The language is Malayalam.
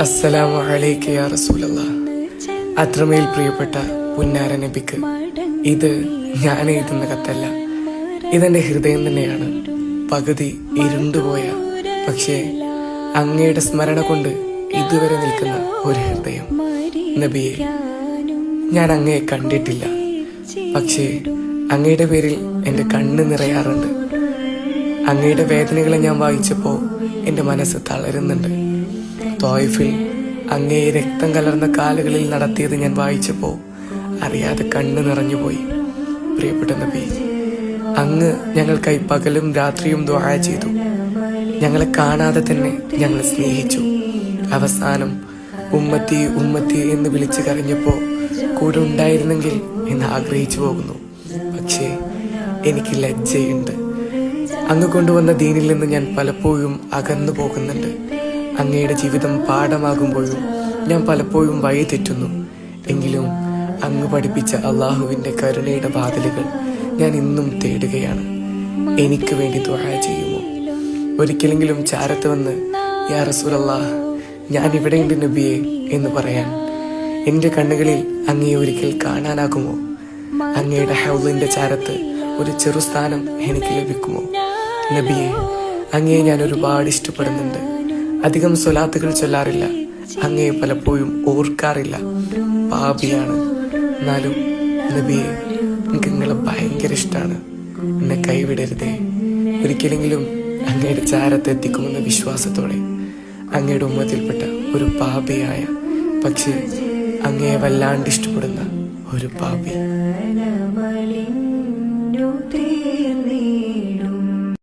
അസ്സലാമു അലൈക യാ റസൂലല്ലാഹ്. അത്രമേൽ പ്രിയപ്പെട്ട പുന്നാര നബിക്ക് ഇത് ഞാൻ എഴുതുന്ന കത്തല്ല, ഇതെന്റെ ഹൃദയം തന്നെയാണ്. പകുതി ഇരുണ്ടുപോയ പക്ഷേ അങ്ങയുടെ സ്മരണ കൊണ്ട് ഇതുവരെ നിൽക്കുന്ന ഒരു ഹൃദയം. നബിയെ, ഞാൻ അങ്ങയെ കണ്ടിട്ടില്ല, പക്ഷേ അങ്ങയുടെ പേരിൽ എൻ്റെ കണ്ണ് നിറയാറുണ്ട്. അങ്ങയുടെ വേദനകളെ ഞാൻ വായിച്ചപ്പോൾ എൻ്റെ മനസ്സ് തളരുന്നുണ്ട്. ത്വായിഫിൽ അങ്ങയെ രക്തം കലർന്ന കാലുകളിൽ നടത്തിയത് ഞാൻ വായിച്ചപ്പോൾ അറിയാതെ കണ്ണ് നിറഞ്ഞുപോയി. പ്രിയപ്പെട്ട നബി, അങ്ങ് ഞങ്ങൾക്കായി പകലും രാത്രിയും ദുആ ചെയ്തു. ഞങ്ങളെ കാണാതെ തന്നെ ഞങ്ങളെ സ്നേഹിച്ചു. അവസാനം ഉമ്മത്തി ഉമ്മത്തി എന്ന് വിളിച്ചു കരഞ്ഞപ്പോൾ കൂടെ ഉണ്ടായിരുന്നെങ്കിൽ എന്ന് ആഗ്രഹിച്ചു പോകുന്നു. പക്ഷേ എനിക്ക് ലജ്ജയുണ്ട്. അങ്ങ് കൊണ്ടുവന്ന ദീനിൽ നിന്ന് ഞാൻ പലപ്പോഴും അകന്നു പോകുന്നുണ്ട്. അങ്ങയുടെ ജീവിതം പാഠമാകുമ്പോഴും ഞാൻ പലപ്പോഴും വഴി തെറ്റുന്നു. എങ്കിലും അങ്ങ് പഠിപ്പിച്ച അള്ളാഹുവിൻ്റെ കരുണയുടെ വാതിലുകൾ ഞാൻ ഇന്നും തേടുകയാണ്. എനിക്ക് വേണ്ടി ദുആ ചെയ്യുമോ? ഒരിക്കലെങ്കിലും ചാരത്ത് വന്ന് യാ റസൂലല്ലാഹ്, ഞാൻ ഇവിടെയുണ്ട് നബിയെ എന്ന് പറയാൻ എൻ്റെ കണ്ണുകളിൽ അങ്ങയെ ഒരിക്കൽ കാണാനാകുമോ? അങ്ങയുടെ ഹൗലിൻ്റെ ചാരത്ത് ഒരു ചെറുസ്ഥാനം എനിക്ക് ലഭിക്കുമോ? നബിയെ, അങ്ങയെ ഞാൻ ഒരുപാട് ഇഷ്ടപ്പെടുന്നുണ്ട്. അധികം സ്വലാത്തുകൾ ചൊല്ലാറില്ല, അങ്ങയെ പലപ്പോഴും ഓർക്കാറില്ല. പാപിയാണ്. എന്നാലും നബിയെ, എനിക്ക് നിങ്ങളെ ഭയങ്കര ഇഷ്ടമാണ്. എന്നെ കൈവിടരുതേ. ഒരിക്കലെങ്കിലും അങ്ങയുടെ ചാരത്ത് എത്തിക്കുമെന്ന വിശ്വാസത്തോടെ അങ്ങയുടെ ഉമ്മത്തിൽപ്പെട്ട ഒരു പാപിയായ, പക്ഷേ അങ്ങയെ വല്ലാണ്ട് ഇഷ്ടപ്പെടുന്ന ഒരു പാപി.